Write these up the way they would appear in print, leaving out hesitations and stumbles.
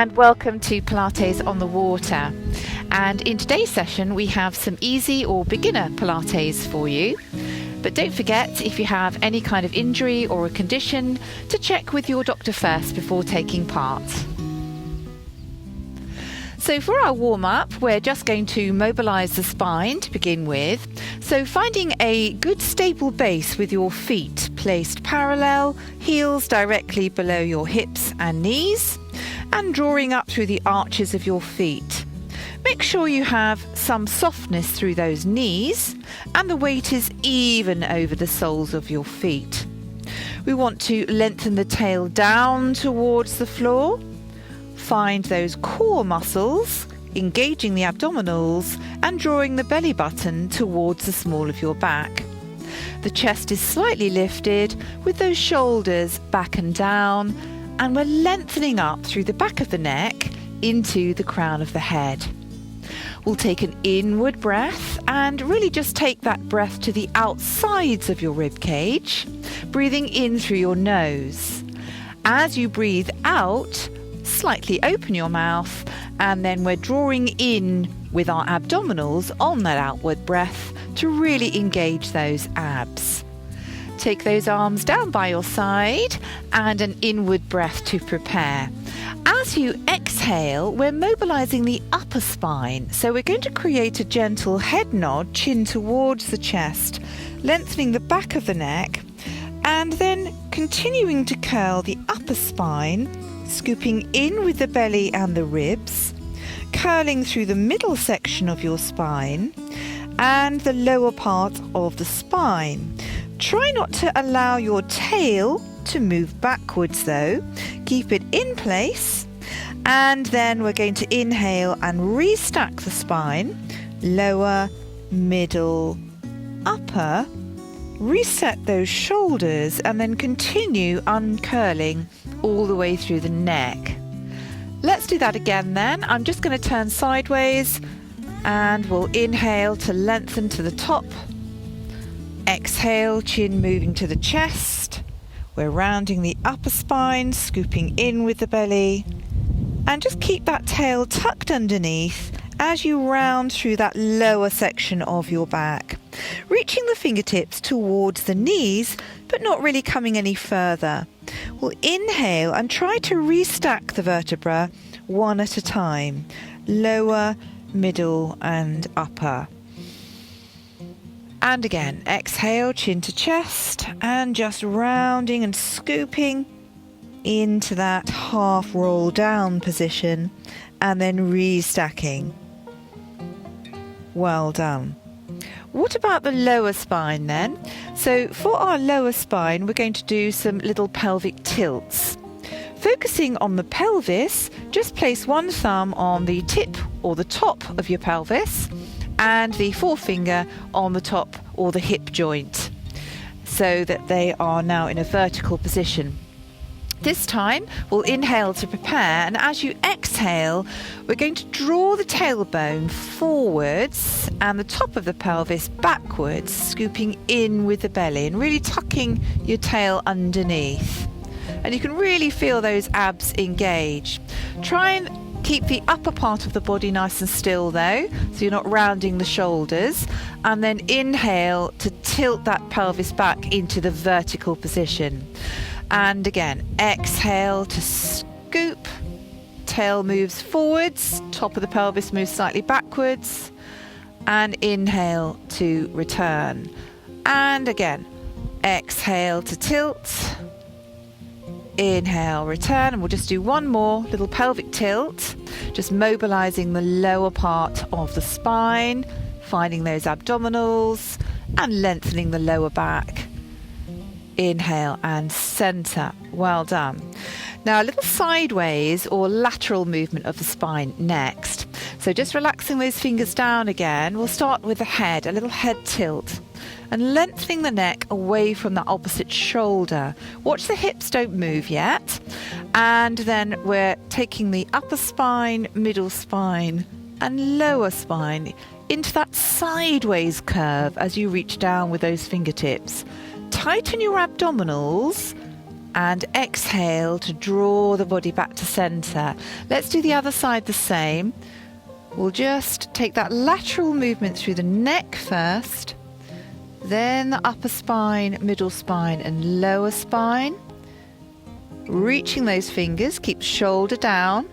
and welcome to Pilates on the Water. And in today's session we have some easy or beginner Pilates for you. But don't forget, if you have any kind of injury or a condition, to check with your doctor first before taking part. So for our warm-up, we're just going to mobilise the spine to begin with. So finding a good stable base with your feet placed parallel, heels directly below your hips and knees, and drawing up through the arches of your feet. Make sure you have some softness through those knees and the weight is even over the soles of your feet. We want to lengthen the tail down towards the floor. Find those core muscles, engaging the abdominals and drawing the belly button towards the small of your back. The chest is slightly lifted with those shoulders back and down, and we're lengthening up through the back of the neck into the crown of the head. We'll take an inward breath and really just take that breath to the outsides of your rib cage, breathing in through your nose. As you breathe out, slightly open your mouth, and then we're drawing in with our abdominals on that outward breath to really engage those abs. Take those arms down by your side and an inward breath to prepare. As you exhale, we're mobilizing the upper spine, so we're going to create a gentle head nod, chin towards the chest, lengthening the back of the neck, and then continuing to curl the upper spine, scooping in with the belly and the ribs, curling through the middle section of your spine and the lower part of the spine. Try not to allow your tail to move backwards though. Keep it in place, and then we're going to inhale and restack the spine, lower, middle, upper. Reset those shoulders and then continue uncurling all the way through the neck. Let's do that again then. I'm just going to turn sideways and we'll inhale to lengthen to the top. Exhale, chin moving to the chest. We're rounding the upper spine, scooping in with the belly, and just keep that tail tucked underneath as you round through that lower section of your back, reaching the fingertips towards the knees but not really coming any further. We'll inhale and try to restack the vertebra one at a time, lower, middle and upper. And again, exhale, chin to chest, and just rounding and scooping into that half roll down position, and then restacking. Well done. What about the lower spine then? So for our lower spine, we're going to do some little pelvic tilts. Focusing on the pelvis, just place one thumb on the tip or the top of your pelvis and the forefinger on the top or the hip joint, so that they are now in a vertical position. This time we'll inhale to prepare, and as you exhale we're going to draw the tailbone forwards and the top of the pelvis backwards, scooping in with the belly and really tucking your tail underneath. And you can really feel those abs engage. Try and keep the upper part of the body nice and still though, so you're not rounding the shoulders, and then inhale to tilt that pelvis back into the vertical position. And again, exhale to scoop, tail moves forwards, top of the pelvis moves slightly backwards, and inhale to return. And again, exhale to tilt, inhale, return, and we'll just do one more little pelvic tilt, just mobilizing the lower part of the spine, finding those abdominals and lengthening the lower back. Inhale and center. Well done. Now a little sideways or lateral movement of the spine next. So just relaxing those fingers down again. We'll start with the head, a little head tilt, and lengthening the neck away from the opposite shoulder. Watch the hips don't move yet. And then we're taking the upper spine, middle spine and lower spine into that sideways curve as you reach down with those fingertips. Tighten your abdominals And exhale to draw the body back to center. Let's do the other side the same. We'll just take that lateral movement through the neck first, then the upper spine, middle spine and lower spine. Reaching those fingers, keep shoulder down,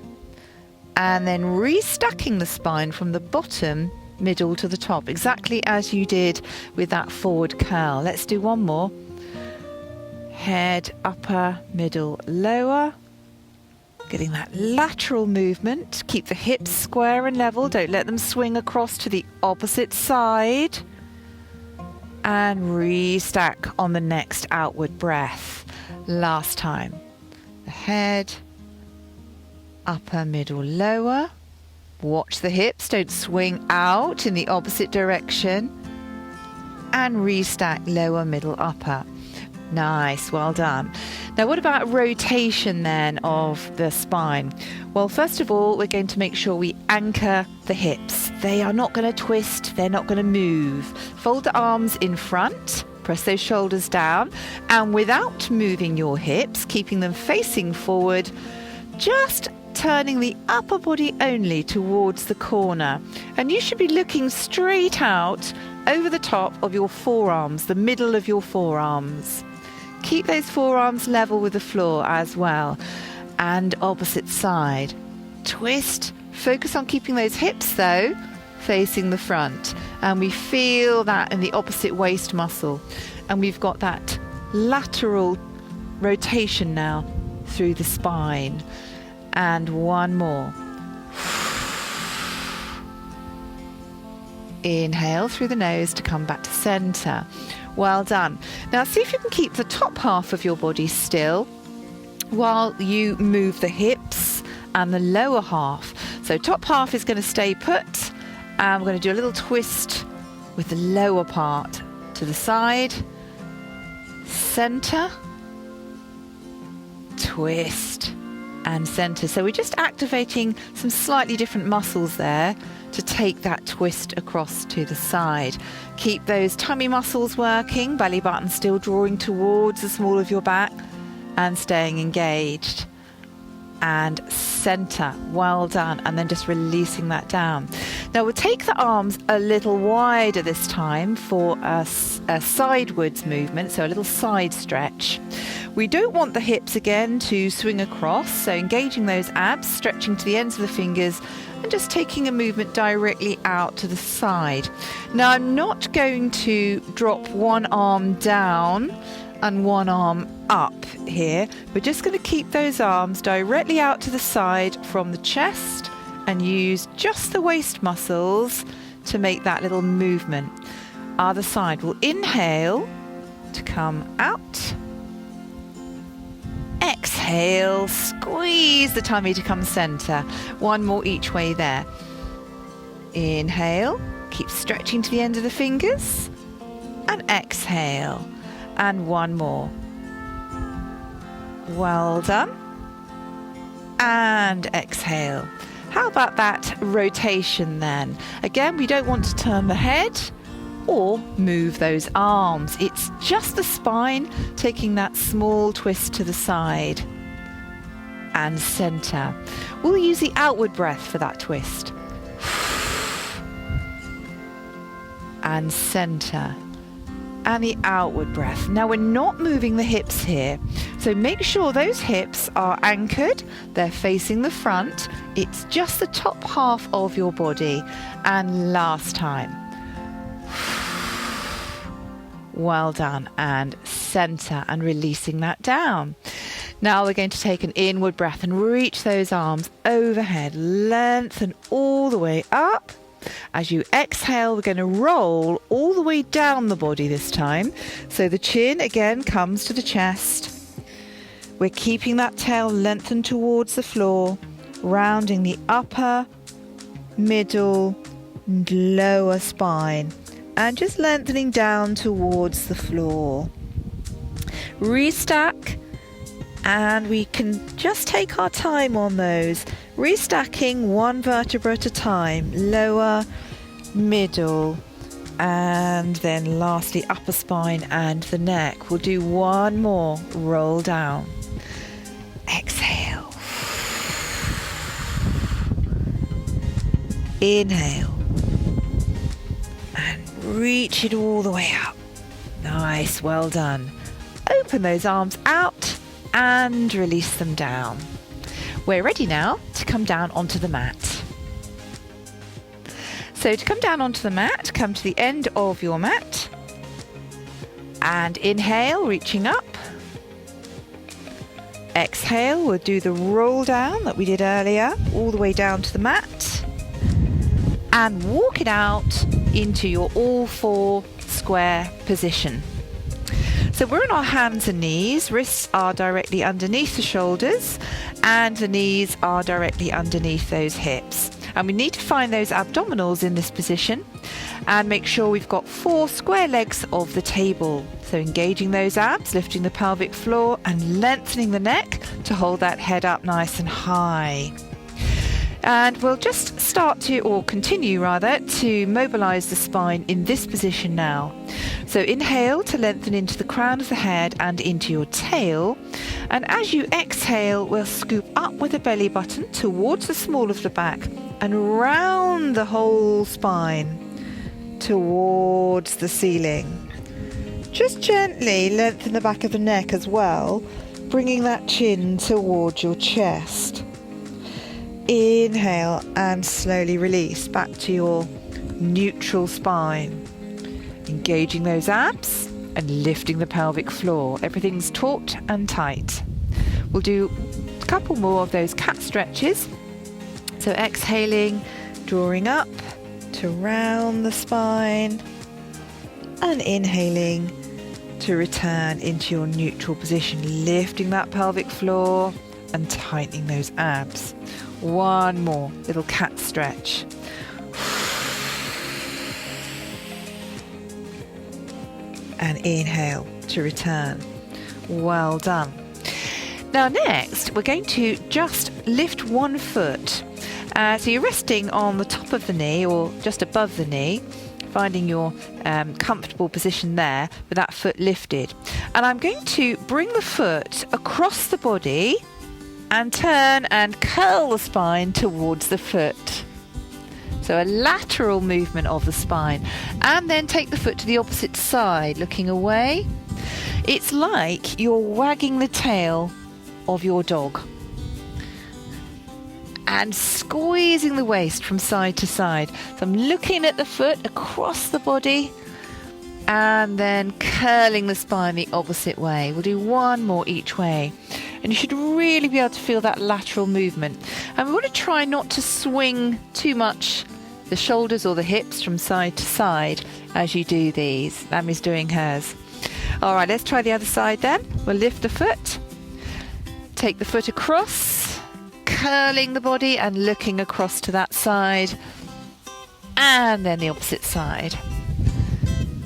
and then restacking the spine from the bottom, middle to the top, exactly as you did with that forward curl. Let's do one more. Head, upper, middle, lower. Getting that lateral movement. Keep the hips square and level. Don't let them swing across to the opposite side. And restack on the next outward breath. Last time. The head, upper, middle, lower. Watch the hips. Don't swing out in the opposite direction. And restack lower, middle, upper. Nice, well done. Now what about rotation then of the spine? Well, first of all, we're going to make sure we anchor the hips. They are not going to twist, they're not going to move. Fold the arms in front, press those shoulders down, and without moving your hips, keeping them facing forward, just turning the upper body only towards the corner. And you should be looking straight out over the top of your forearms, the middle of your forearms. Keep those forearms level with the floor as well. And opposite side. Twist. Focus on keeping those hips though facing the front. And we feel that in the opposite waist muscle. And we've got that lateral rotation now through the spine. And one more. Inhale through the nose to come back to center. Well done. Now see if you can keep the top half of your body still while you move the hips and the lower half. So top half is going to stay put, and we're going to do a little twist with the lower part to the side, center, twist and center. So we're just activating some slightly different muscles there to take that twist across to the side. Keep those tummy muscles working, belly button still drawing towards the small of your back and staying engaged. And center, well done, and then just releasing that down. Now we'll take the arms a little wider this time for a sidewards movement, so a little side stretch. We don't want the hips again to swing across, so engaging those abs, stretching to the ends of the fingers and just taking a movement directly out to the side. Now I'm not going to drop one arm down and one arm up here. We're just going to keep those arms directly out to the side from the chest and use just the waist muscles to make that little movement. Other side. We'll inhale to come out. Exhale, squeeze the tummy to come center. One more each way there. Inhale, keep stretching to the end of the fingers. And exhale. And one more. Well done. And exhale. How about that rotation then? Again, we don't want to turn the head or move those arms. It's just the spine taking that small twist to the side and center. We'll use the outward breath for that twist. And center. And the outward breath. Now we're not moving the hips here, so make sure those hips are anchored, they're facing the front, it's just the top half of your body. And last time. Well done, and center and releasing that down. Now we're going to take an inward breath and reach those arms overhead, lengthen all the way up. As you exhale, we're going to roll all the way down the body this time. So the chin again comes to the chest. We're keeping that tail lengthened towards the floor, rounding the upper, middle, and lower spine, and just lengthening down towards the floor. Restack, and we can just take our time on those. Restacking one vertebra at a time, lower, middle, And then lastly, upper spine and the neck. We'll do one more. Roll down. Exhale. Inhale. And reach it all the way up. Nice, well done. Open those arms out and release them down. We're ready now to come down onto the mat. So to come down onto the mat, come to the end of your mat and inhale, reaching up. Exhale, we'll do the roll down that we did earlier, all the way down to the mat and walk it out into your all four square position. So we're on our hands and knees, wrists are directly underneath the shoulders and the knees are directly underneath those hips. And we need to find those abdominals in this position and make sure we've got 4 square legs of the table. So engaging those abs, lifting the pelvic floor and lengthening the neck to hold that head up nice and high. And we'll just start to, or continue rather, to mobilize the spine in this position now. So inhale to lengthen into the crown of the head and into your tail. And as you exhale, we'll scoop up with the belly button towards the small of the back and round the whole spine towards the ceiling. Just gently lengthen the back of the neck as well, bringing that chin towards your chest. Inhale and slowly release back to your neutral spine. Engaging those abs and lifting the pelvic floor. Everything's taut and tight. We'll do a couple more of those cat stretches. So exhaling, drawing up to round the spine and inhaling to return into your neutral position, lifting that pelvic floor and tightening those abs. One more little cat stretch. And inhale to return. Well done. Now next, we're going to just lift one foot. So you're resting on the top of the knee or just above the knee, finding your comfortable position there with that foot lifted. And I'm going to bring the foot across the body and turn and curl the spine towards the foot. So a lateral movement of the spine. And then take the foot to the opposite side, looking away. It's like you're wagging the tail of your dog and squeezing the waist from side to side. So I'm looking at the foot across the body and then curling the spine the opposite way. We'll do one more each way. And you should really be able to feel that lateral movement. And we want to try not to swing too much the shoulders or the hips from side to side as you do these. Lammy's doing hers. All right, let's try the other side then. We'll lift the foot, take the foot across, curling the body and looking across to that side, and then the opposite side.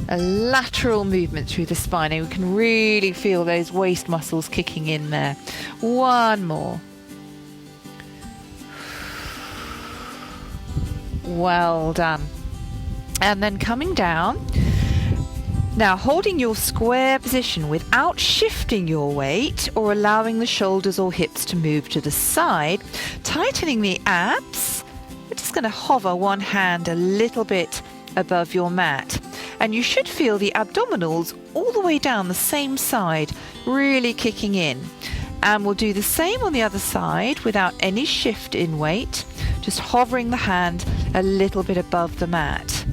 A lateral movement through the spine, and we can really feel those waist muscles kicking in there. One more. Well done. And then coming down. Now holding your square position without shifting your weight or allowing the shoulders or hips to move to the side, tightening the abs. We're just going to hover one hand a little bit above your mat. And you should feel the abdominals all the way down the same side, really kicking in. And we'll do the same on the other side without any shift in weight, just hovering the hand a little bit above the mat.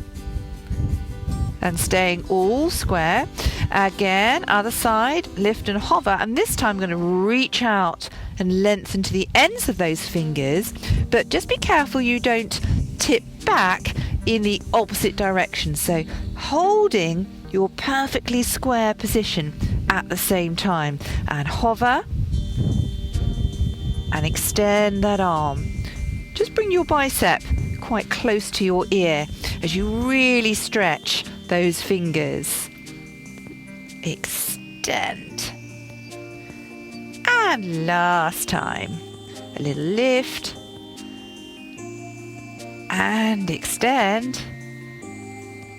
And staying all square. Again, other side, lift and hover. And this time I'm going to reach out and lengthen to the ends of those fingers. But just be careful you don't tip back in the opposite direction. So holding your perfectly square position at the same time. And hover. And extend that arm. Just bring your bicep quite close to your ear as you really stretch those fingers. Extend. And last time. A little lift. And extend.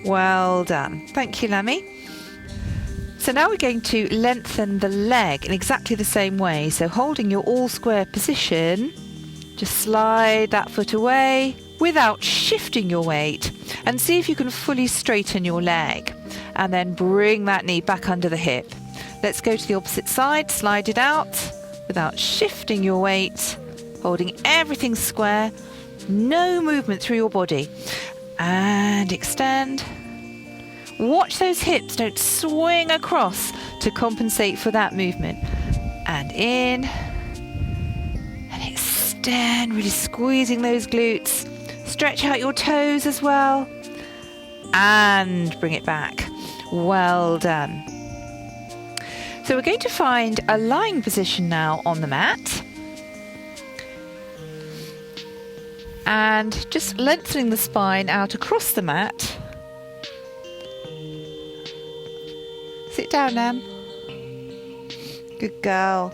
Well done. Thank you, Lemmy. So now we're going to lengthen the leg in exactly the same way. So holding your all square position, just slide that foot away without shifting your weight and see if you can fully straighten your leg, and then bring that knee back under the hip. Let's go to the opposite side, slide it out without shifting your weight, holding everything square, no movement through your body, and extend. Watch those hips, don't swing across to compensate for that movement. And in, and extend, really squeezing those glutes. Stretch out your toes as well, and bring it back. Well done. So we're going to find a lying position now on the mat. And just lengthening the spine out across the mat. Sit down, Nam. Good girl.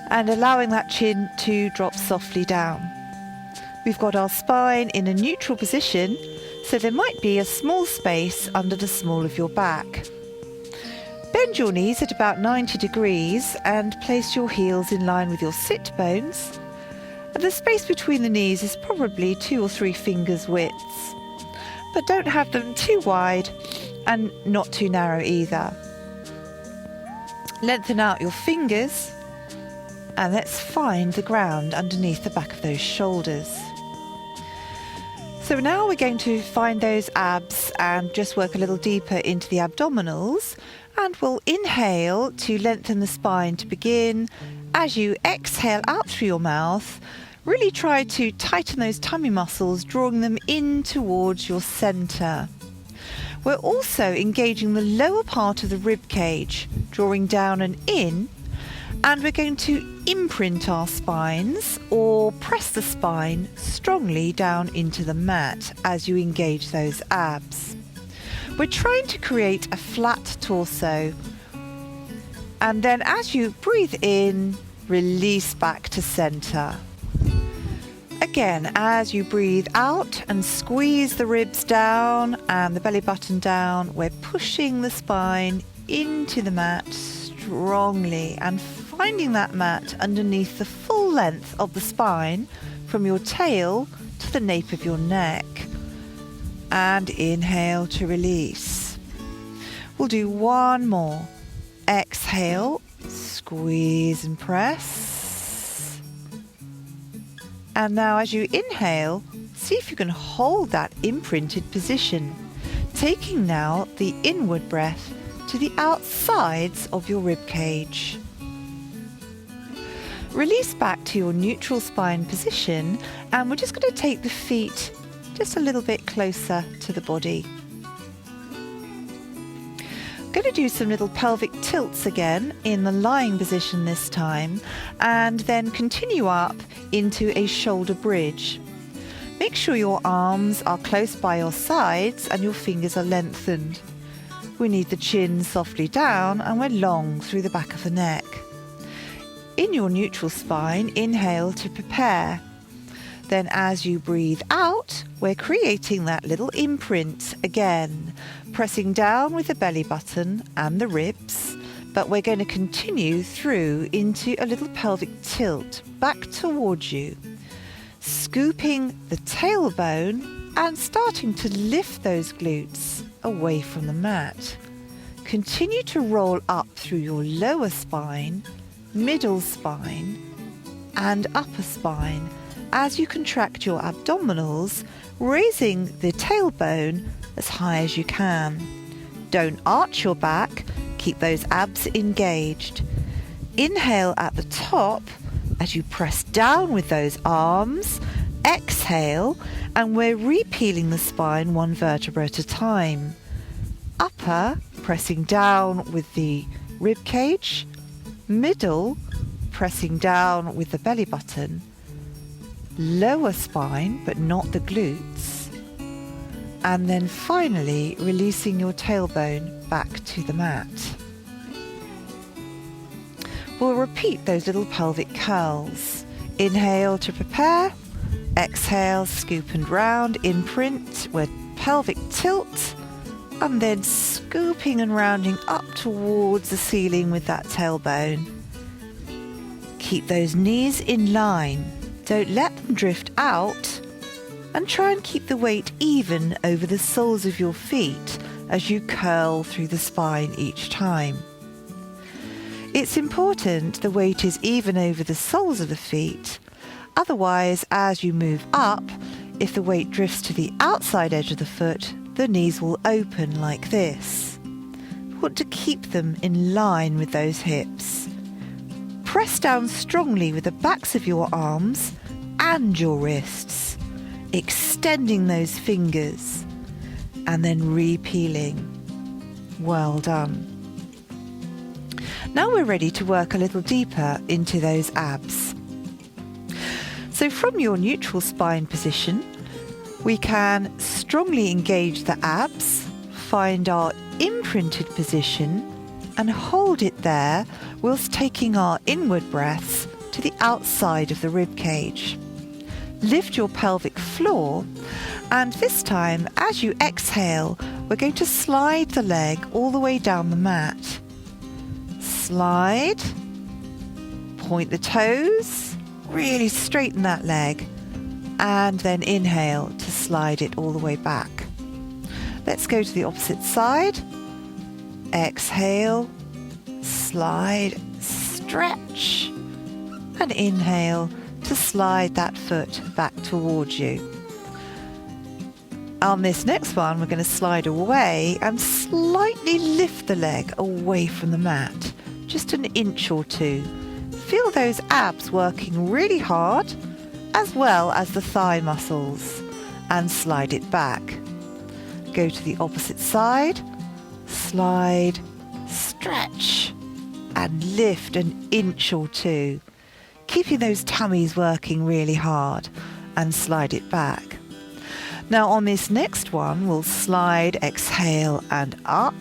And allowing that chin to drop softly down. We've got our spine in a neutral position, so there might be a small space under the small of your back. Bend your knees at about 90 degrees and place your heels in line with your sit bones. And the space between the knees is probably 2 or 3 fingers widths, but don't have them too wide and not too narrow either. Lengthen out your fingers and let's find the ground underneath the back of those shoulders. So now we're going to find those abs and just work a little deeper into the abdominals, and we'll inhale to lengthen the spine to begin. As you exhale out through your mouth, really try to tighten those tummy muscles, drawing them in towards your center. We're also engaging the lower part of the rib cage, drawing down and in, and we're going to imprint our spines or press the spine strongly down into the mat as you engage those abs. We're trying to create a flat torso, and then as you breathe in, release back to center. Again, as you breathe out and squeeze the ribs down and the belly button down, we're pushing the spine into the mat strongly and finding that mat underneath the full length of the spine from your tail to the nape of your neck. And inhale to release. We'll do one more. Exhale, squeeze and press. And now as you inhale, see if you can hold that imprinted position, taking now the inward breath to the outsides of your rib cage. Release back to your neutral spine position, and we're just going to take the feet just a little bit closer to the body. I'm going to do some little pelvic tilts again in the lying position this time, and then continue up into a shoulder bridge. Make sure your arms are close by your sides and your fingers are lengthened. We need the chin softly down and we're long through the back of the neck. In your neutral spine, inhale to prepare. Then as you breathe out, we're creating that little imprint again, pressing down with the belly button and the ribs, but we're going to continue through into a little pelvic tilt back towards you, scooping the tailbone and starting to lift those glutes away from the mat. Continue to roll up through your lower spine, middle spine and upper spine as you contract your abdominals, raising the tailbone as high as you can. Don't arch your back, keep those abs engaged. Inhale at the top as you press down with those arms. Exhale, and we're repealing the spine one vertebra at a time. Upper, pressing down with the rib cage. Middle, pressing down with the belly button. Lower spine, but not the glutes. And then finally, releasing your tailbone back to the mat. We'll repeat those little pelvic curls. Inhale to prepare. Exhale, scoop and round, imprint. We're pelvic tilt, and then scooping and rounding up towards the ceiling with that tailbone. Keep those knees in line. Don't let them drift out, and try and keep the weight even over the soles of your feet as you curl through the spine each time. It's important the weight is even over the soles of the feet. Otherwise, as you move up, if the weight drifts to the outside edge of the foot, the knees will open like this. You want to keep them in line with those hips. Press down strongly with the backs of your arms and your wrists, extending those fingers and then re-peeling. Well done. Now we're ready to work a little deeper into those abs. So from your neutral spine position, we can strongly engage the abs, find our imprinted position and hold it there whilst taking our inward breaths to the outside of the rib cage. Lift your pelvic floor, and this time as you exhale, we're going to slide the leg all the way down the mat. Slide, point the toes, really straighten that leg, and then inhale to slide it all the way back. Let's go to the opposite side. Exhale, slide, stretch, and inhale to slide that foot back towards you. On this next one, we're going to slide away and slightly lift the leg away from the mat, just an inch or two. Feel those abs working really hard, as well as the thigh muscles, and slide it back. Go to the opposite side, slide, stretch, and lift an inch or two, keeping those tummies working really hard, and slide it back. Now on this next one, we'll slide, exhale, and up,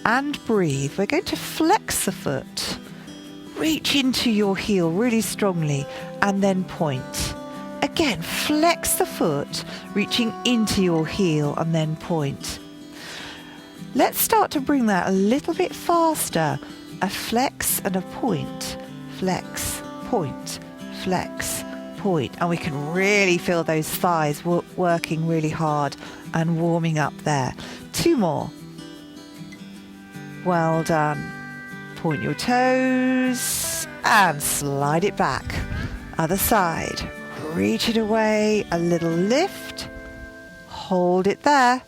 and breathe. We're going to flex the foot. Reach into your heel really strongly, and then point. Again, flex the foot, reaching into your heel, and then point. Let's start to bring that a little bit faster. A flex and a point. Flex, point, flex, point. And we can really feel those thighs working really hard and warming up there. 2 more. Well done. Point your toes and slide it back. Other side. Reach it away, a little lift. Hold it there.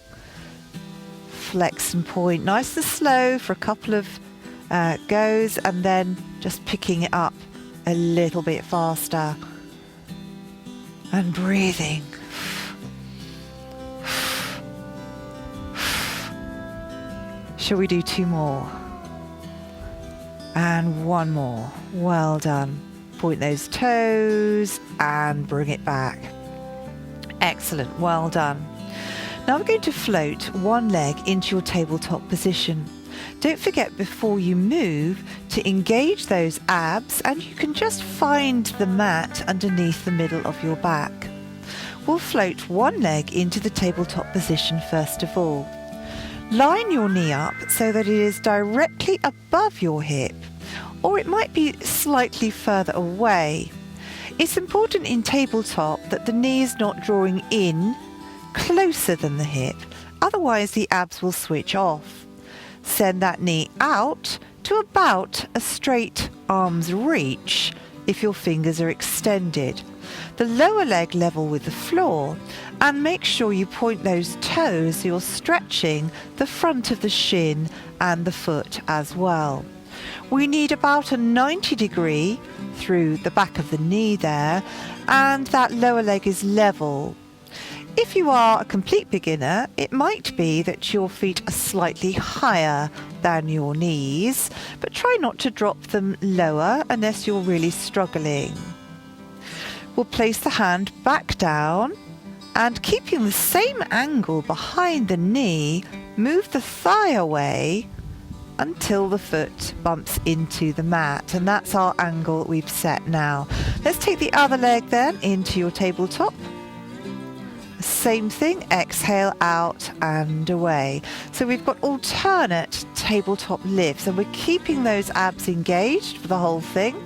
Flex and point nice and slow for a couple of goes, and then just picking it up a little bit faster. And breathing. Shall we do 2 more? And 1 more. Well done. Point those toes and bring it back. Excellent. Well done. Now we're going to float one leg into your tabletop position. Don't forget before you move to engage those abs, and you can just find the mat underneath the middle of your back. We'll float one leg into the tabletop position first of all. Line your knee up so that it is directly above your hip, or it might be slightly further away. It's important in tabletop that the knee is not drawing in closer than the hip, otherwise the abs will switch off. Send that knee out to about a straight arm's reach if your fingers are extended. The lower leg level with the floor, and make sure you point those toes so you're stretching the front of the shin and the foot as well. We need about a 90 degree through the back of the knee there, and that lower leg is level. If you are a complete beginner, it might be that your feet are slightly higher than your knees, but try not to drop them lower unless you're really struggling. We'll place the hand back down, and keeping the same angle behind the knee, move the thigh away until the foot bumps into the mat, and that's our angle we've set now. Let's take the other leg then into your tabletop. Same thing, exhale out and away. So we've got alternate tabletop lifts, and we're keeping those abs engaged for the whole thing.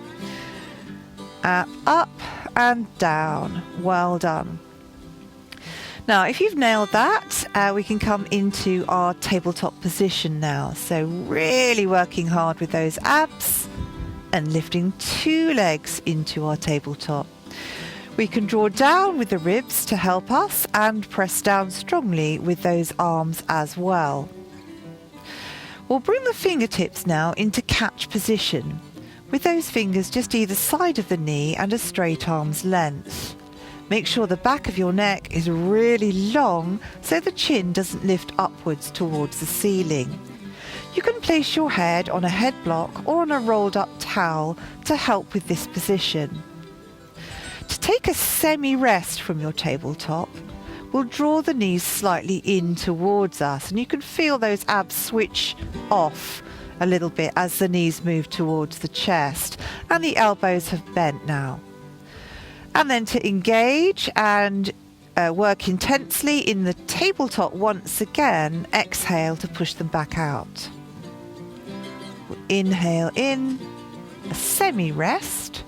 Up and down. Well done. Now, if you've nailed that, we can come into our tabletop position now. So really working hard with those abs and lifting 2 legs into our tabletop. We can draw down with the ribs to help us and press down strongly with those arms as well. We'll bring the fingertips now into catch position, with those fingers just either side of the knee and a straight arm's length. Make sure the back of your neck is really long so the chin doesn't lift upwards towards the ceiling. You can place your head on a head block or on a rolled up towel to help with this position. To take a semi-rest from your tabletop, we'll draw the knees slightly in towards us, and you can feel those abs switch off a little bit as the knees move towards the chest and the elbows have bent now. And then to engage and work intensely in the tabletop once again, exhale to push them back out. We'll inhale in, a semi-rest,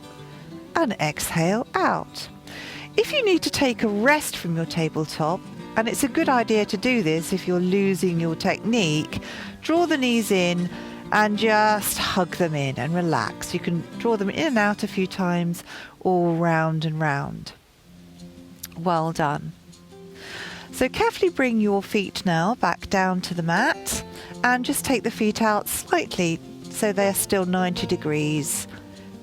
and exhale out. If you need to take a rest from your tabletop, and it's a good idea to do this if you're losing your technique, draw the knees in and just hug them in and relax. You can draw them in and out a few times, all round and round. Well done. So carefully bring your feet now back down to the mat and just take the feet out slightly so they're still 90 degrees.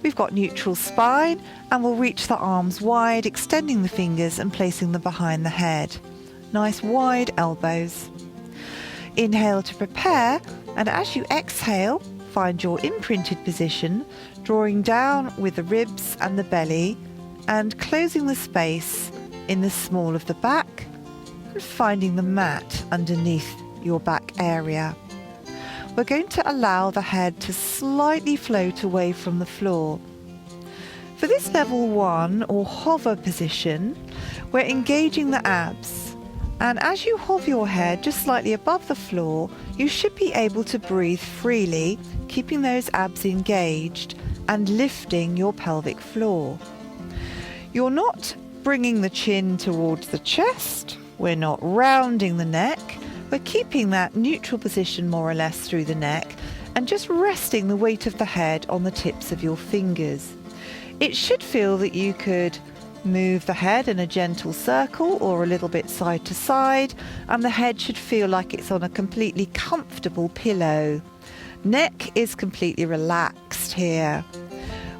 We've got neutral spine, and we'll reach the arms wide, extending the fingers and placing them behind the head. Nice wide elbows. Inhale to prepare, and as you exhale, find your imprinted position, drawing down with the ribs and the belly and closing the space in the small of the back and finding the mat underneath your back area. We're going to allow the head to slightly float away from the floor. For this level 1 or hover position, we're engaging the abs. And as you hover your head just slightly above the floor, you should be able to breathe freely, keeping those abs engaged and lifting your pelvic floor. You're not bringing the chin towards the chest. We're not rounding the neck. We're keeping that neutral position more or less through the neck and just resting the weight of the head on the tips of your fingers. It should feel that you could move the head in a gentle circle or a little bit side to side, and the head should feel like it's on a completely comfortable pillow. Neck is completely relaxed here.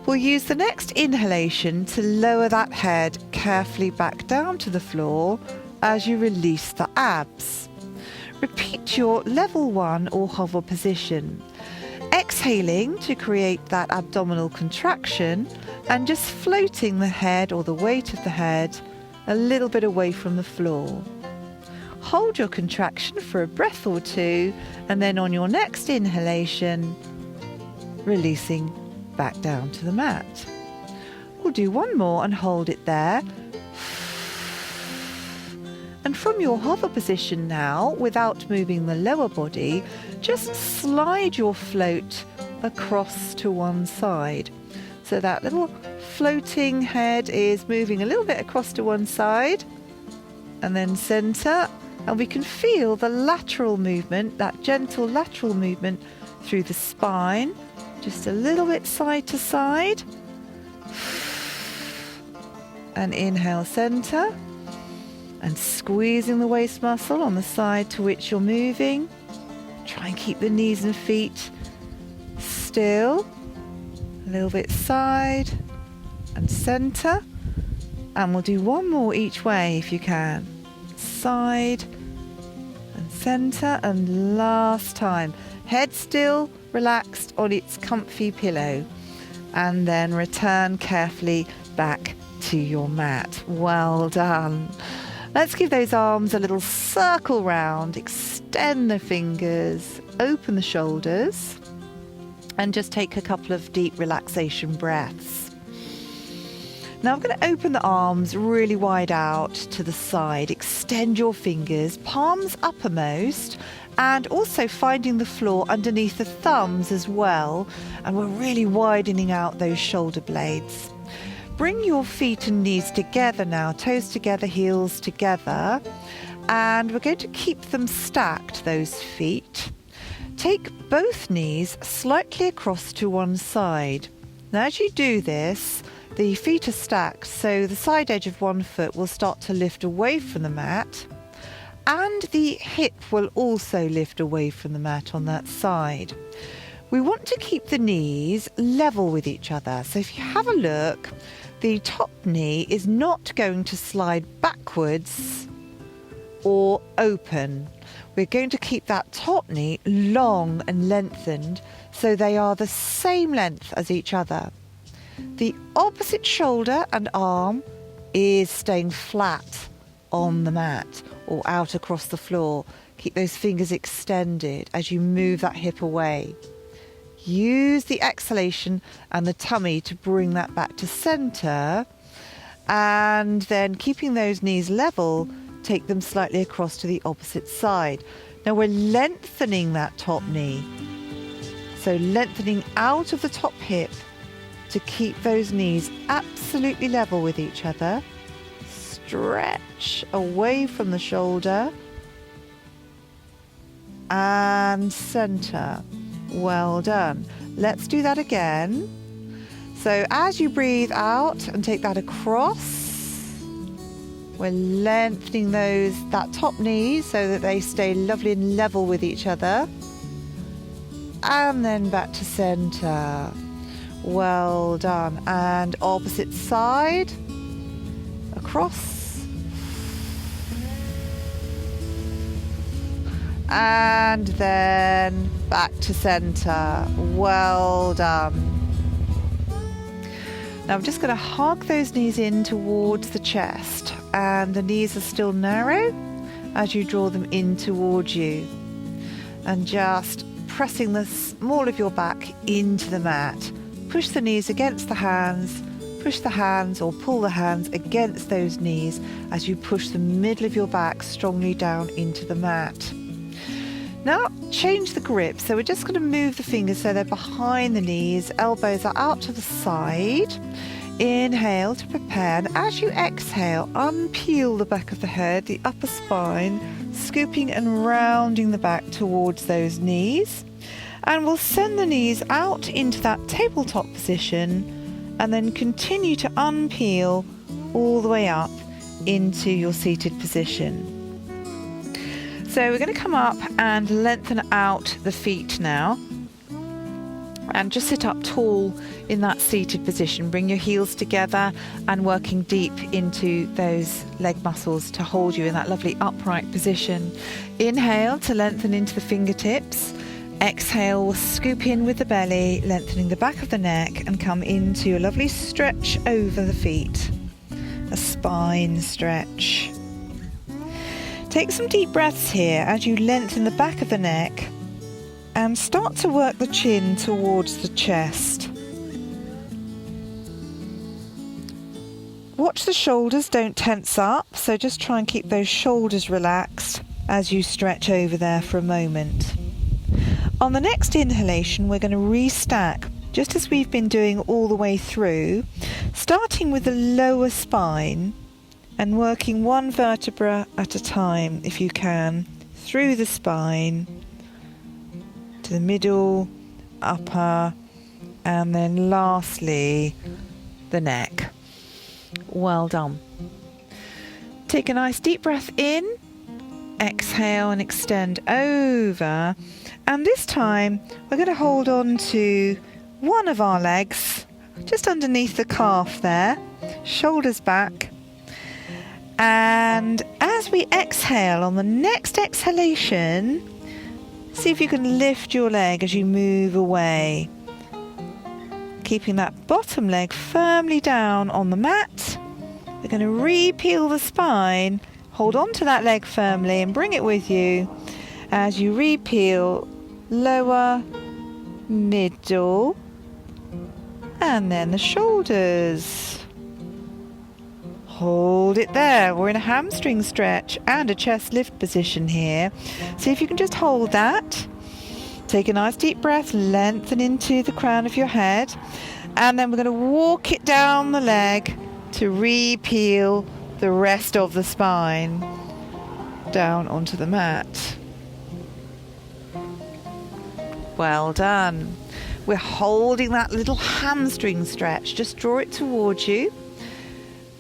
We'll use the next inhalation to lower that head carefully back down to the floor as you release the abs. Repeat your level 1 or hover position, exhaling to create that abdominal contraction and just floating the head or the weight of the head a little bit away from the floor. Hold your contraction for a breath or two, and then on your next inhalation, releasing back down to the mat. We'll do one more and hold it there. And from your hover position now, without moving the lower body, just slide your float across to one side. So that little floating head is moving a little bit across to one side and then center. And we can feel the lateral movement, that gentle lateral movement through the spine, just a little bit side to side. And inhale, center. And squeezing the waist muscle on the side to which you're moving. Try and keep the knees and feet still. A little bit side and center. And we'll do one more each way if you can. Side and center, and last time. Head still relaxed on its comfy pillow. And then return carefully back to your mat. Well done. Let's give those arms a little circle round, extend the fingers, open the shoulders, and just take a couple of deep relaxation breaths. Now I'm going to open the arms really wide out to the side, extend your fingers, palms uppermost, and also finding the floor underneath the thumbs as well. And we're really widening out those shoulder blades. Bring your feet and knees together now, toes together, heels together. And we're going to keep them stacked, those feet. Take both knees slightly across to one side. Now as you do this, the feet are stacked, so the side edge of one foot will start to lift away from the mat, and the hip will also lift away from the mat on that side. We want to keep the knees level with each other. So if you have a look, the top knee is not going to slide backwards or open. We're going to keep that top knee long and lengthened so they are the same length as each other. The opposite shoulder and arm is staying flat on the mat or out across the floor. Keep those fingers extended as you move that hip away. Use the exhalation and the tummy to bring that back to center, and then keeping those knees level, take them slightly across to the opposite side. Now we're lengthening that top knee, so lengthening out of the top hip to keep those knees absolutely level with each other. Stretch away from the shoulder and center. Well done. Let's do that again. So as you breathe out and take that across, we're lengthening that top knee so that they stay lovely and level with each other. And then back to center. Well done. And opposite side. Across. And then back to center. Well done. Now I'm just going to hug those knees in towards the chest, and the knees are still narrow as you draw them in towards you, and just pressing the small of your back into the mat. Push the knees against the hands, push the hands or pull the hands against those knees as you push the middle of your back strongly down into the mat. Now change the grip, so we're just going to move the fingers so they're behind the knees, elbows are out to the side. Inhale to prepare, and as you exhale, unpeel the back of the head, the upper spine, scooping and rounding the back towards those knees. And we'll send the knees out into that tabletop position and then continue to unpeel all the way up into your seated position. So we're going to come up and lengthen out the feet now, and just sit up tall in that seated position. Bring your heels together and working deep into those leg muscles to hold you in that lovely upright position. Inhale to lengthen into the fingertips. Exhale, we'll scoop in with the belly, lengthening the back of the neck, and come into a lovely stretch over the feet, a spine stretch. Take some deep breaths here as you lengthen the back of the neck and start to work the chin towards the chest. Watch the shoulders don't tense up, so just try and keep those shoulders relaxed as you stretch over there for a moment. On the next inhalation, we're going to restack, just as we've been doing all the way through, starting with the lower spine and working one vertebra at a time, if you can, through the spine to the middle, upper, and then lastly the neck. Well done. Take a nice deep breath in, exhale and extend over, and this time we're going to hold on to one of our legs just underneath the calf there, shoulders back. And as we exhale, on the next exhalation, see if you can lift your leg as you move away, keeping that bottom leg firmly down on the mat. We're going to re-peel the spine, hold on to that leg firmly and bring it with you as you re-peel, lower, middle, and then the shoulders. hold it there. We're in a hamstring stretch and a chest lift position here. See if you can just hold that. Take a nice deep breath, lengthen into the crown of your head, and then we're going to walk it down the leg to re-peel the rest of the spine down onto the mat. Well done. We're holding that little hamstring stretch. Just draw it towards you.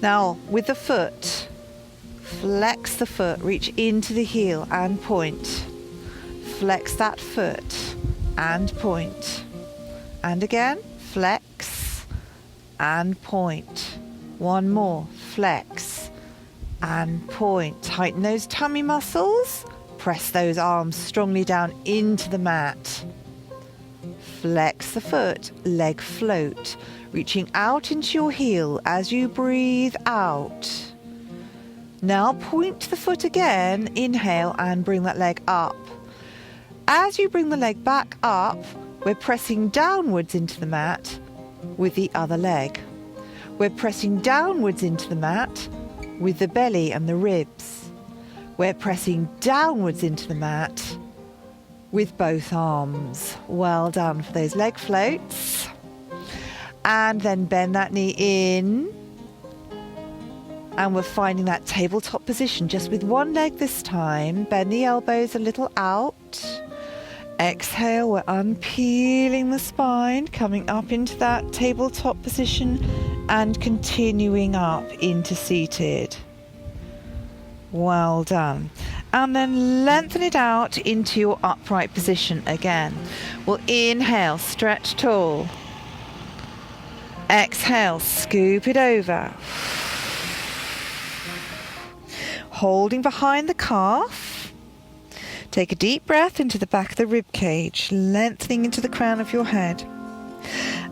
Now, with the foot, flex the foot, reach into the heel and point. Flex that foot and point. And again, flex and point. One more, flex and point. Tighten those tummy muscles. Press those arms strongly down into the mat. Flex the foot, leg float, reaching out into your heel as you breathe out. Now point the foot again, inhale and bring that leg up. As you bring the leg back up, we're pressing downwards into the mat with the other leg. We're pressing downwards into the mat with the belly and the ribs. We're pressing downwards into the mat with both arms. Well done for those leg floats. And then bend that knee in. And we're finding that tabletop position just with one leg this time. Bend the elbows a little out. Exhale, we're unpeeling the spine, coming up into that tabletop position and continuing up into seated. Well done. And then lengthen it out into your upright position again. We'll inhale, stretch tall. Exhale, scoop it over. Holding behind the calf. Take a deep breath into the back of the rib cage, lengthening into the crown of your head.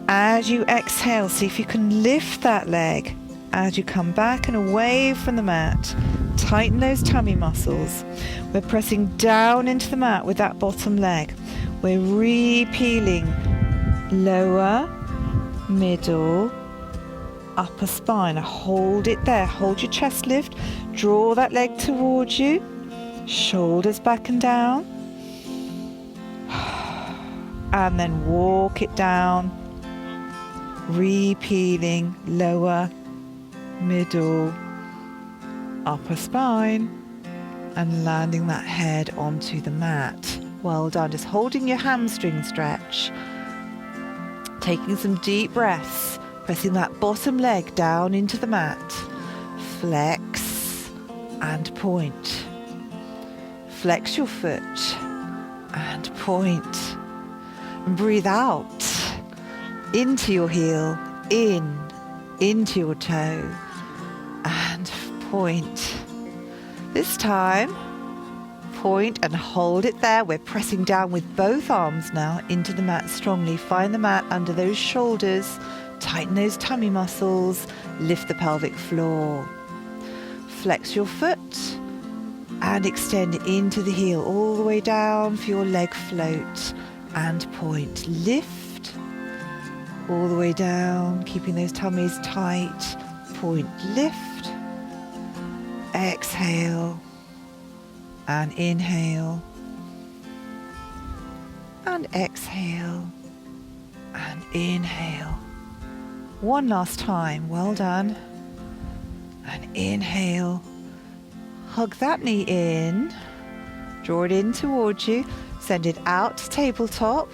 As you exhale, see if you can lift that leg as you come back and away from the mat. Tighten those tummy muscles. We're pressing down into the mat with that bottom leg. We're re-peeling lower, middle, upper spine. Hold it there. Hold your chest lift. Draw that leg towards you. Shoulders back and down. And then walk it down. Re-peeling lower, middle, upper spine, and landing that head onto the mat. Well done. Just holding your hamstring stretch. Taking some deep breaths. Pressing that bottom leg down into the mat. Flex and point. Flex your foot and point. And breathe out into your heel, into your toe, and point. This time, point and hold it there. We're pressing down with both arms now into the mat strongly. Find the mat under those shoulders. Tighten those tummy muscles. Lift the pelvic floor. Flex your foot and extend into the heel all the way down for your leg float and point. Lift all the way down, keeping those tummies tight. Point, lift. Exhale and inhale and exhale and inhale. One last time. Well done. And inhale. Hug that knee in. Draw it in towards you. Send it out to tabletop.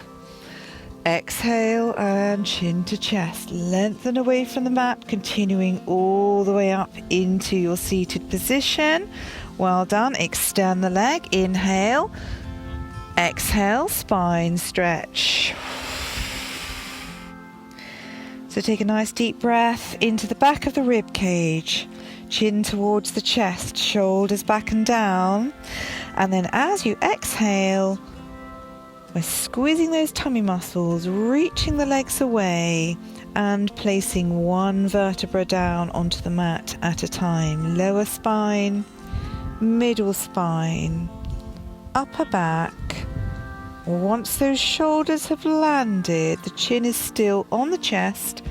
Exhale and chin to chest. Lengthen away from the mat, continuing all the way up into your seated position. Well done. Extend the leg. Inhale. Exhale. Spine stretch. So take a nice deep breath into the back of the rib cage. Chin towards the chest. Shoulders back and down. And then as you exhale, we're squeezing those tummy muscles, reaching the legs away and placing one vertebra down onto the mat at a time. Lower spine, middle spine, upper back. Once those shoulders have landed, the chin is still on the chest.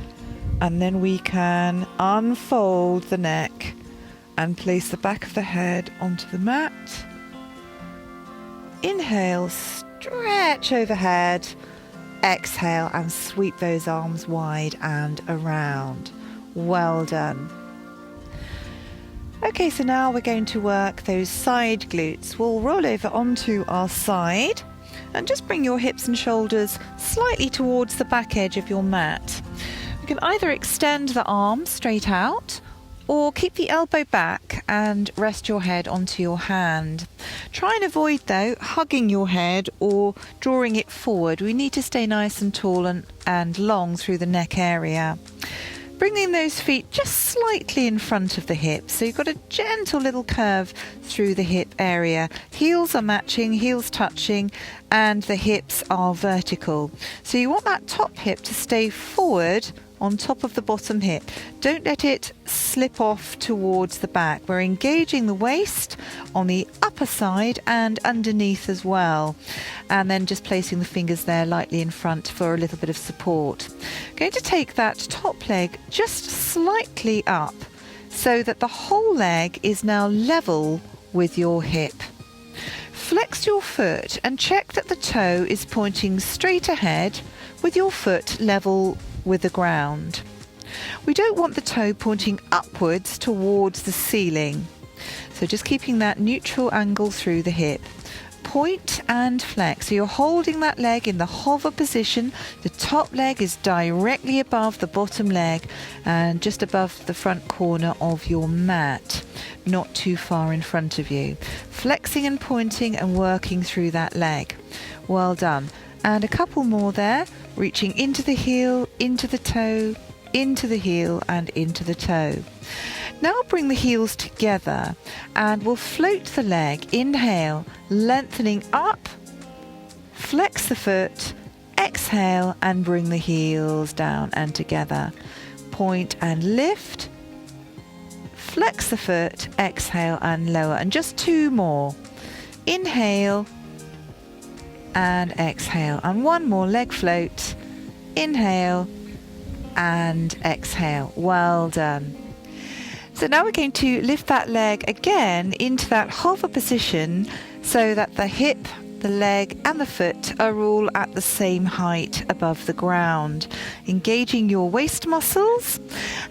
And then we can unfold the neck and place the back of the head onto the mat. Inhale, stretch overhead. Exhale and sweep those arms wide and around. Well done. Okay, so now we're going to work those side glutes. We'll roll over onto our side and just bring your hips and shoulders slightly towards the back edge of your mat. You can either extend the arms straight out or keep the elbow back and rest your head onto your hand. Try and avoid, though, hugging your head or drawing it forward. We need to stay nice and tall and long through the neck area. Bringing those feet just slightly in front of the hips. So you've got a gentle little curve through the hip area. Heels are matching, heels touching, and the hips are vertical. So you want that top hip to stay forward on top of the bottom hip. Don't let it slip off towards the back. We're engaging the waist on the upper side and underneath as well. And then just placing the fingers there lightly in front for a little bit of support. Going to take that top leg just slightly up so that the whole leg is now level with your hip. Flex your foot and check that the toe is pointing straight ahead with your foot level with the ground. We don't want the toe pointing upwards towards the ceiling. So just keeping that neutral angle through the hip. Point and flex. So you're holding that leg in the hover position. The top leg is directly above the bottom leg and just above the front corner of your mat, not too far in front of you. Flexing and pointing and working through that leg. Well done. And a couple more there, reaching into the heel, into the toe, into the heel and into the toe. Now bring the heels together and we'll float the leg. Inhale, lengthening up, flex the foot, exhale and bring the heels down and together. Point and lift, flex the foot, exhale and lower. And just two more. Inhale and exhale. And one more leg float. Inhale and exhale. Well done. So now we're going to lift that leg again into that hover position so that the hip, the leg and the foot are all at the same height above the ground. Engaging your waist muscles,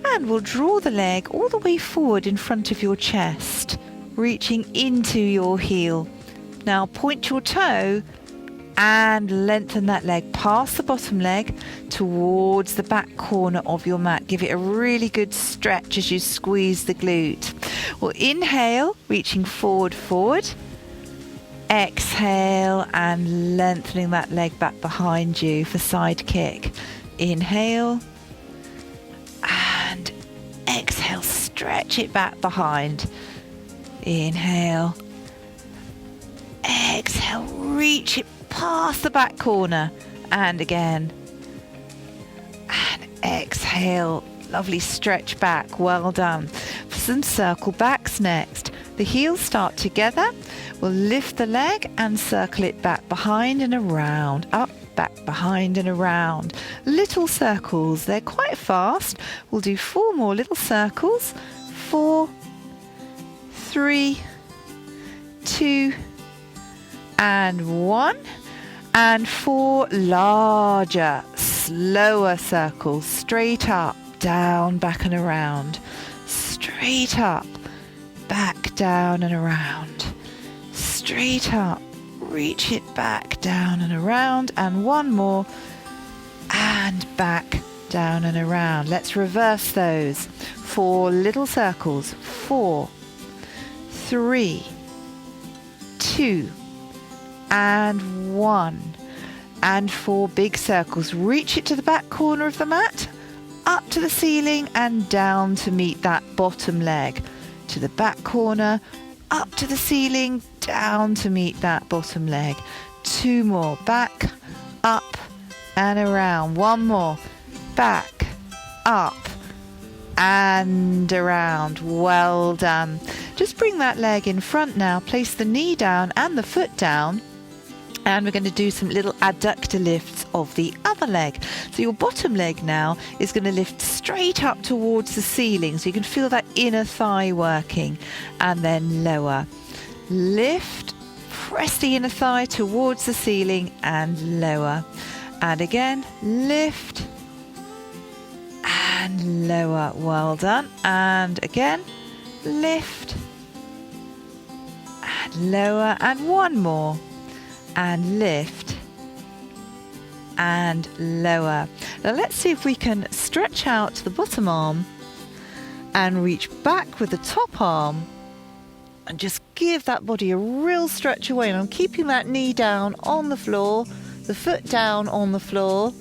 and we'll draw the leg all the way forward in front of your chest, reaching into your heel. Now point your toe and lengthen that leg past the bottom leg towards the back corner of your mat. Give it a really good stretch as you squeeze the glute. Well, inhale, reaching forward. Exhale and lengthening that leg back behind you for side kick. Inhale and exhale, stretch it back behind. Inhale, exhale, reach it past the back corner, and again, and exhale, lovely stretch back. Well done. For some circle backs next. The heels start together. We'll lift the leg and circle it back behind and around, up, back, behind and around. Little circles, they're quite fast. We'll do 4 more little circles. 4, 3, 2 and 1. And 4 larger, slower circles, straight up, down, back and around. Straight up, back, down and around. Straight up, reach it back, down and around. And 1 more, and back, down and around. Let's reverse those. 4 little circles. 4, 3, 2, and 1. And 4 big circles. Reach it to the back corner of the mat, up to the ceiling and down to meet that bottom leg. To the back corner, up to the ceiling, down to meet that bottom leg. 2 more. Back, up and around. 1 more. Back, up and around. Well done. Just bring that leg in front now. Place the knee down and the foot down. And we're going to do some little adductor lifts of the other leg. So your bottom leg now is going to lift straight up towards the ceiling. So you can feel that inner thigh working. And then lower. Lift, press the inner thigh towards the ceiling and lower. And again, lift and lower. Well done. And again, lift and lower. And one more. And lift and lower. Now let's see if we can stretch out the bottom arm and reach back with the top arm and just give that body a real stretch away. And I'm keeping that knee down on the floor, the foot down on the floor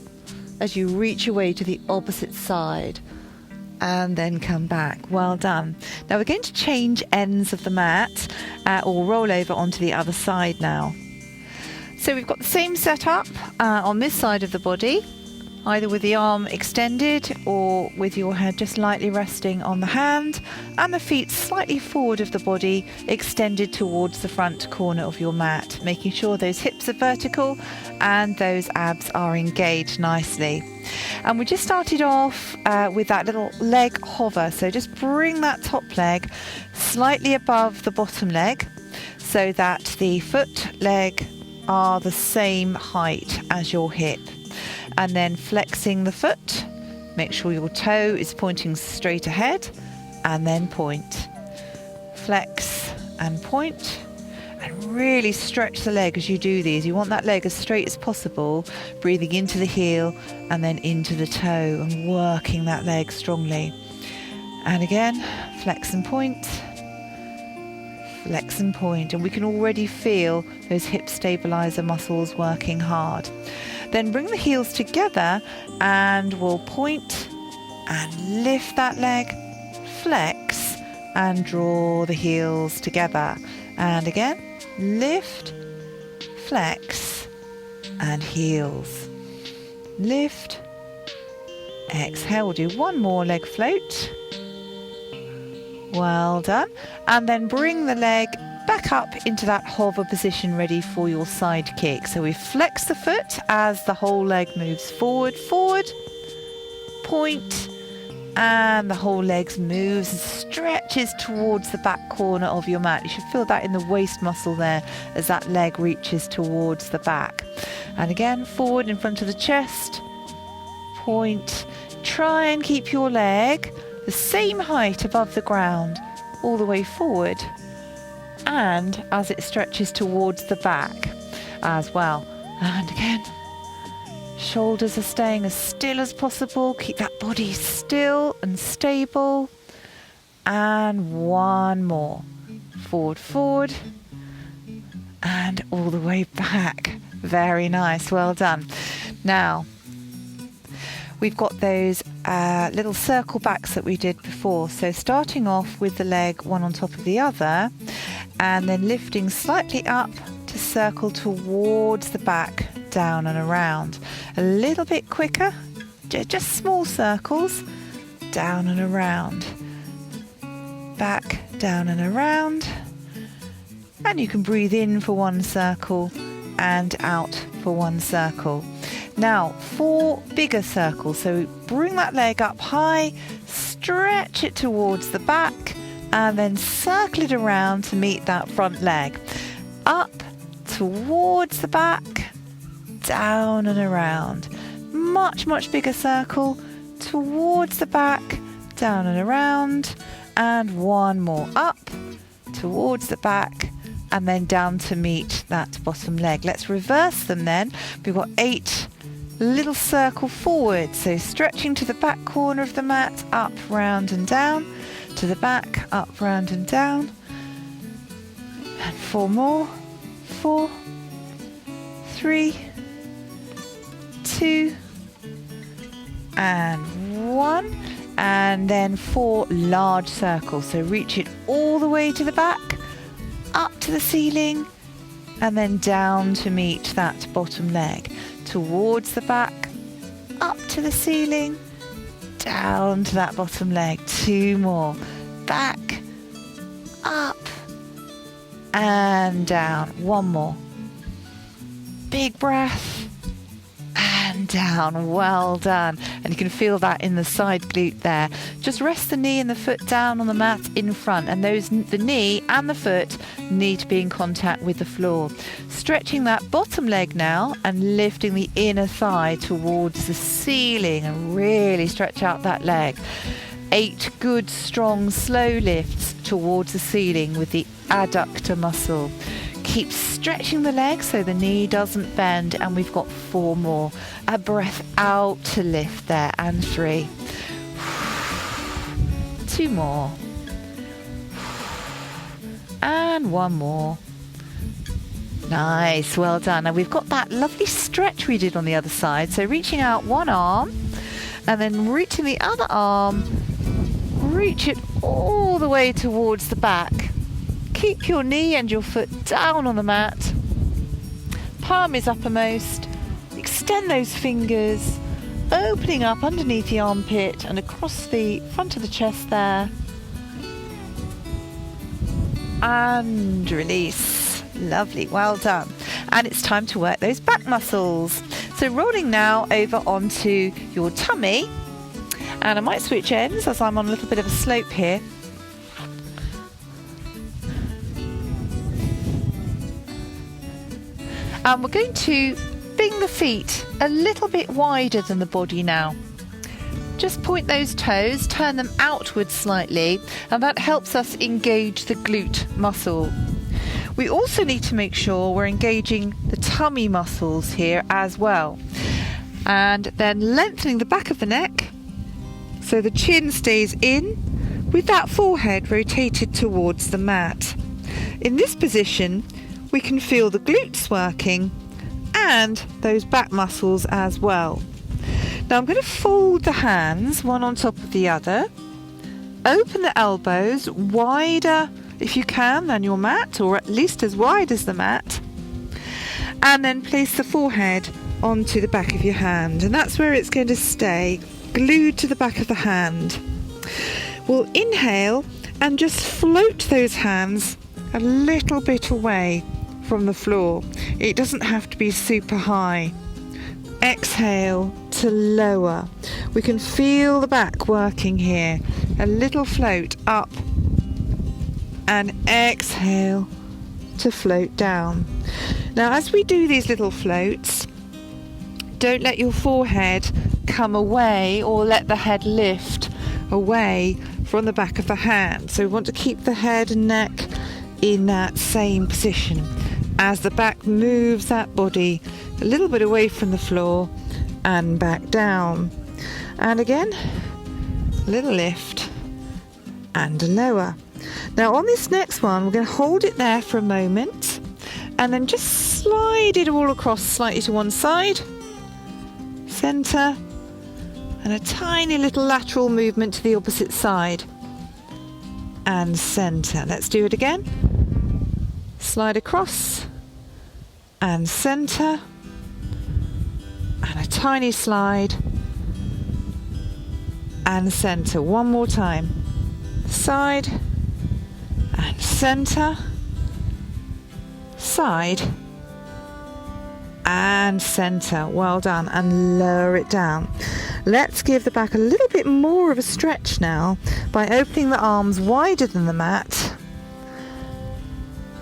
as you reach away to the opposite side. And then come back. Well done. Now we're going to change ends of the mat or roll over onto the other side now. So we've got the same setup on this side of the body, either with the arm extended or with your head just lightly resting on the hand and the feet slightly forward of the body, extended towards the front corner of your mat, making sure those hips are vertical and those abs are engaged nicely. And we just started off with that little leg hover. So just bring that top leg slightly above the bottom leg so that the foot, leg, are the same height as your hip, and then flexing the foot, make sure your toe is pointing straight ahead and then point, flex and point, and really stretch the leg as you do these. You want that leg as straight as possible, breathing into the heel and then into the toe and working that leg strongly. And again, flex and point, flex and point, and we can already feel those hip stabilizer muscles working hard. Then bring the heels together and we'll point and lift that leg, flex and draw the heels together. And again, lift, flex and heels. Lift, exhale. We'll do one more leg float. Well done. And then bring the leg back up into that hover position, ready for your side kick. So we flex the foot as the whole leg moves forward, point, and the whole leg moves and stretches towards the back corner of your mat. You should feel that in the waist muscle there as that leg reaches towards the back. And again, forward in front of the chest, point. Try and keep your leg the same height above the ground all the way forward, and as it stretches towards the back as well. And again, shoulders are staying as still as possible. Keep that body still and stable. And one more. Forward, and all the way back. Very nice. Well done. Now, we've got those little circle backs that we did before. So starting off with the leg one on top of the other, and then lifting slightly up to circle towards the back, down and around. A little bit quicker, just small circles, down and around, back, down and around. And you can breathe in for one circle and out for one circle. Now, 4 bigger circles. So bring that leg up high, stretch it towards the back, and then circle it around to meet that front leg. Up, towards the back, down and around. Much, much bigger circle, towards the back, down and around. And one more. Up, towards the back, and then down to meet that bottom leg. Let's reverse them then. We've got 8 little circle forward, so stretching to the back corner of the mat, up, round and down, to the back, up, round and down, and 4 more. 4, 3, 2 and 1, and then 4 large circles. So reach it all the way to the back, up to the ceiling, and then down to meet that bottom leg. Towards the back, up to the ceiling, down to that bottom leg. 2 more. Back, up, and down. 1 more. big breath. And down. Well done. And you can feel that in the side glute there. Just rest the knee and the foot down on the mat in front, and the knee and the foot need to be in contact with the floor. Stretching that bottom leg now and lifting the inner thigh towards the ceiling, and really stretch out that leg. 8 good, strong, slow lifts towards the ceiling with the adductor muscle. Keep stretching the leg so the knee doesn't bend, and we've got 4 more. A breath out to lift there, and 3. 2 more. And 1 more. Nice, well done. And we've got that lovely stretch we did on the other side. So reaching out one arm and then reaching the other arm, reach it all the way towards the back. Keep your knee and your foot down on the mat. Palm is uppermost. Extend those fingers, opening up underneath the armpit and across the front of the chest there. And release. Lovely, well done. And it's time to work those back muscles. So rolling now over onto your tummy. And I might switch ends as I'm on a little bit of a slope here. And we're going to bring the feet a little bit wider than the body now. Just point those toes, turn them outwards slightly, and that helps us engage the glute muscle. We also need to make sure we're engaging the tummy muscles here as well. And then lengthening the back of the neck so the chin stays in with that forehead rotated towards the mat. In this position, we can feel the glutes working and those back muscles as well. Now I'm going to fold the hands one on top of the other. Open the elbows wider if you can than your mat, or at least as wide as the mat. And then place the forehead onto the back of your hand, and that's where it's going to stay, glued to the back of the hand. We'll inhale and just float those hands a little bit away from the floor. It doesn't have to be super high. Exhale to lower. We can feel the back working here. A little float up, and exhale to float down. Now as we do these little floats, don't let your forehead come away or let the head lift away from the back of the hand. So we want to keep the head and neck in that same position as the back moves that body a little bit away from the floor and back down. And again, a little lift and a lower. Now on this next one, we're going to hold it there for a moment and then just slide it all across slightly to one side, center, and a tiny little lateral movement to the opposite side and center. Let's do it again. Slide across and center, and a tiny slide and center. One more time. Side and center, side and center. Well done. And lower it down. Let's give the back a little bit more of a stretch now by opening the arms wider than the mat,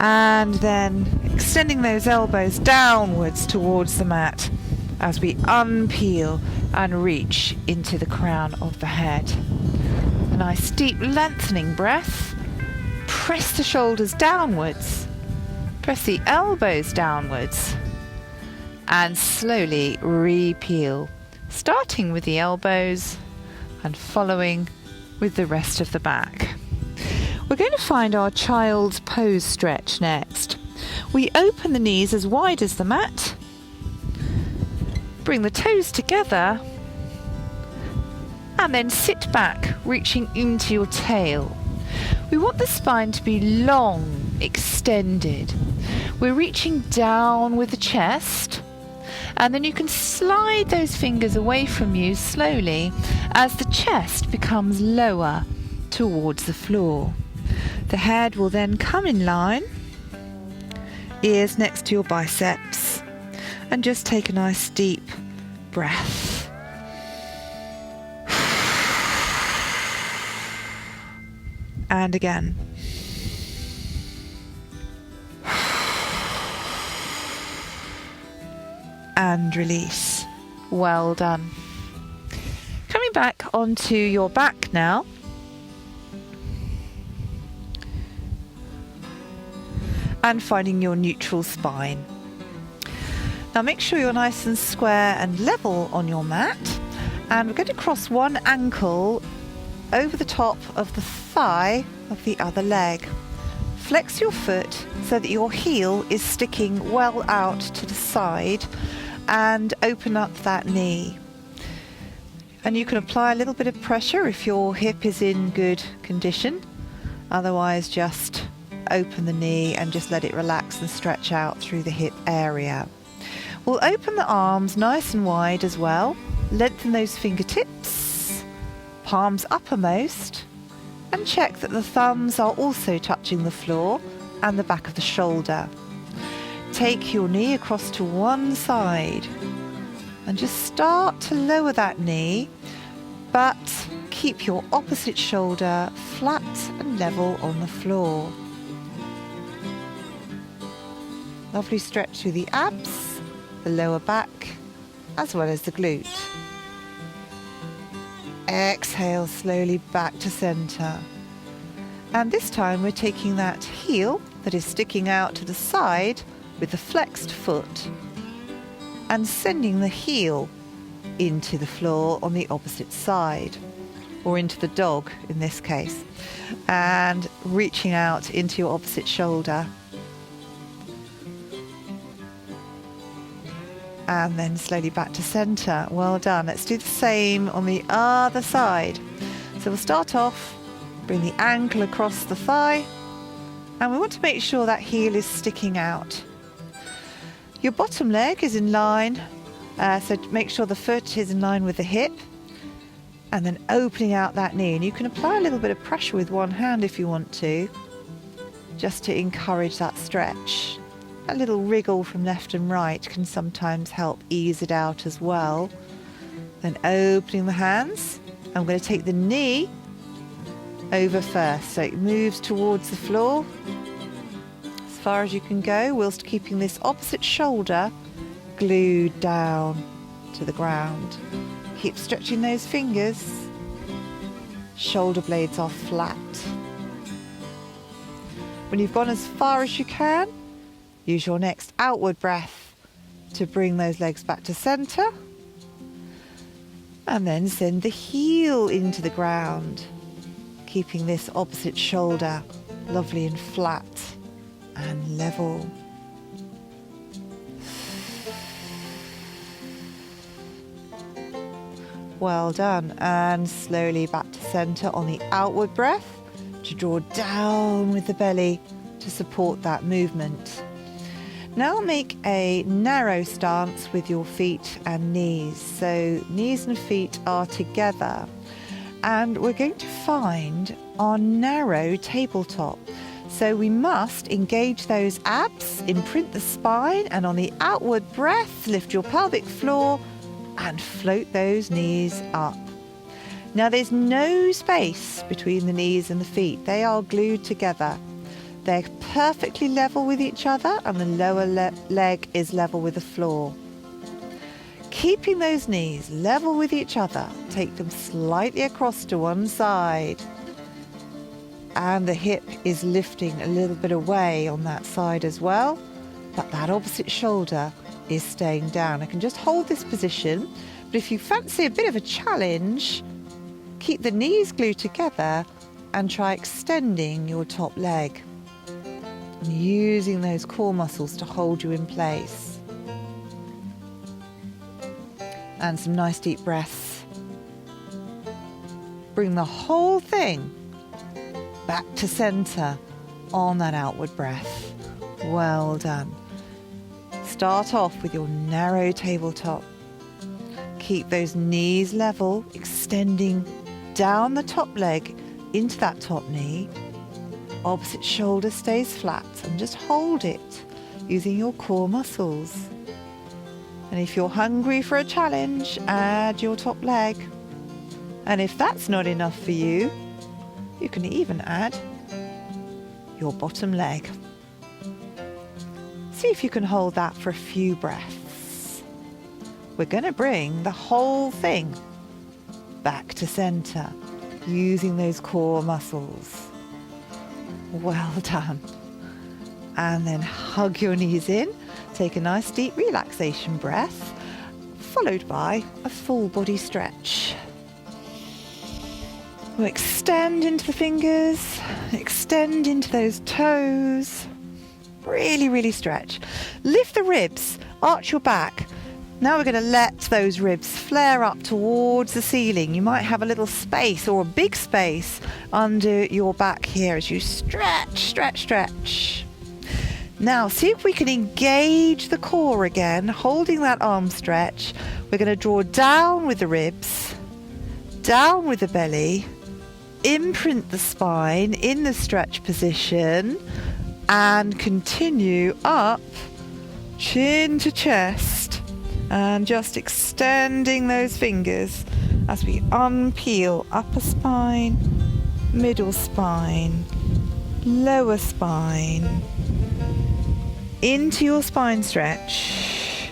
and then extending those elbows downwards towards the mat as we unpeel and reach into the crown of the head. A nice deep lengthening breath. Press the shoulders downwards. Press the elbows downwards. And slowly re-peel, starting with the elbows and following with the rest of the back. We're going to find our child's pose stretch next. We open the knees as wide as the mat. Bring the toes together. And then sit back, reaching into your tail. We want the spine to be long, extended. We're reaching down with the chest. And then you can slide those fingers away from you slowly as the chest becomes lower towards the floor. The head will then come in line, ears next to your biceps. And just take a nice deep breath. And again. And release. Well done. Coming back onto your back now. And finding your neutral spine. Now make sure you're nice and square and level on your mat. And we're going to cross one ankle over the top of the thigh of the other leg. Flex your foot so that your heel is sticking well out to the side, and open up that knee. And you can apply a little bit of pressure if your hip is in good condition. Otherwise, just open the knee and just let it relax and stretch out through the hip area. We'll open the arms nice and wide as well. Lengthen those fingertips, palms uppermost, and check that the thumbs are also touching the floor and the back of the shoulder. Take your knee across to one side and just start to lower that knee, but keep your opposite shoulder flat and level on the floor. Lovely stretch through the abs, the lower back, as well as the glute. Exhale slowly back to center. And this time we're taking that heel that is sticking out to the side with the flexed foot and sending the heel into the floor on the opposite side, or into the dog in this case, and reaching out into your opposite shoulder. And then slowly back to center. Well done. Let's do the same on the other side. So we'll start off, bring the ankle across the thigh, and we want to make sure that heel is sticking out. Your bottom leg is in line, so make sure the foot is in line with the hip, and then opening out that knee. And you can apply a little bit of pressure with one hand if you want to, just to encourage that stretch. A little wriggle from left and right can sometimes help ease it out as well. Then opening the hands. I'm going to take the knee over first, so it moves towards the floor as far as you can go, whilst keeping this opposite shoulder glued down to the ground. Keep stretching those fingers. Shoulder blades are flat. When you've gone as far as you can, use your next outward breath to bring those legs back to center. And then send the heel into the ground, keeping this opposite shoulder lovely and flat and level. Well done. And slowly back to center on the outward breath to draw down with the belly to support that movement. Now make a narrow stance with your feet and knees. So knees and feet are together. And we're going to find our narrow tabletop. So we must engage those abs, imprint the spine, and on the outward breath, lift your pelvic floor and float those knees up. Now there's no space between the knees and the feet. They are glued together. They're perfectly level with each other, and the lower leg is level with the floor. Keeping those knees level with each other, take them slightly across to one side. And the hip is lifting a little bit away on that side as well, but that opposite shoulder is staying down. I can just hold this position, but if you fancy a bit of a challenge, keep the knees glued together and try extending your top leg. And using those core muscles to hold you in place. And some nice deep breaths. Bring the whole thing back to center on that outward breath. Well done. Start off with your narrow tabletop. Keep those knees level, extending down the top leg into that top knee. Opposite shoulder stays flat, and just hold it using your core muscles. And if you're hungry for a challenge, add your top leg. And if that's not enough for you, you can even add your bottom leg. See if you can hold that for a few breaths. We're going to bring the whole thing back to center, using those core muscles. Well done. And then hug your knees in. Take a nice deep relaxation breath, followed by a full body stretch. We'll extend into the fingers, extend into those toes. Really, really stretch. Lift the ribs, arch your back. Now we're going to let those ribs flare up towards the ceiling. You might have a little space or a big space under your back here as you stretch, stretch, stretch. Now see if we can engage the core again, holding that arm stretch. We're going to draw down with the ribs, down with the belly, imprint the spine in the stretch position, and continue up, chin to chest, and just extending those fingers as we unpeel upper spine, middle spine, lower spine, into your spine stretch,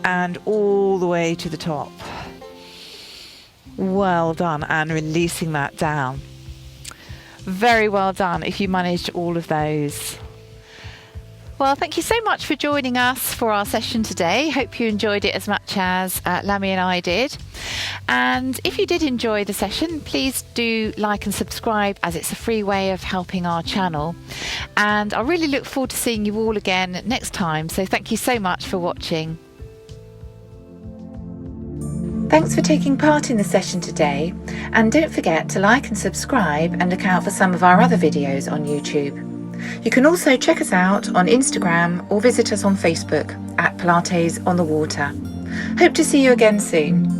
and all the way to the top. Well done, and releasing that down. Very well done if you managed all of those. Well, thank you so much for joining us for our session today. Hope you enjoyed it as much as Lammy and I did. And if you did enjoy the session, please do like and subscribe, as it's a free way of helping our channel. And I really look forward to seeing you all again next time. So thank you so much for watching. Thanks for taking part in the session today, and don't forget to like and subscribe and look out for some of our other videos on YouTube. You can also check us out on Instagram or visit us on Facebook at PilatesOnTheWater. Hope to see you again soon.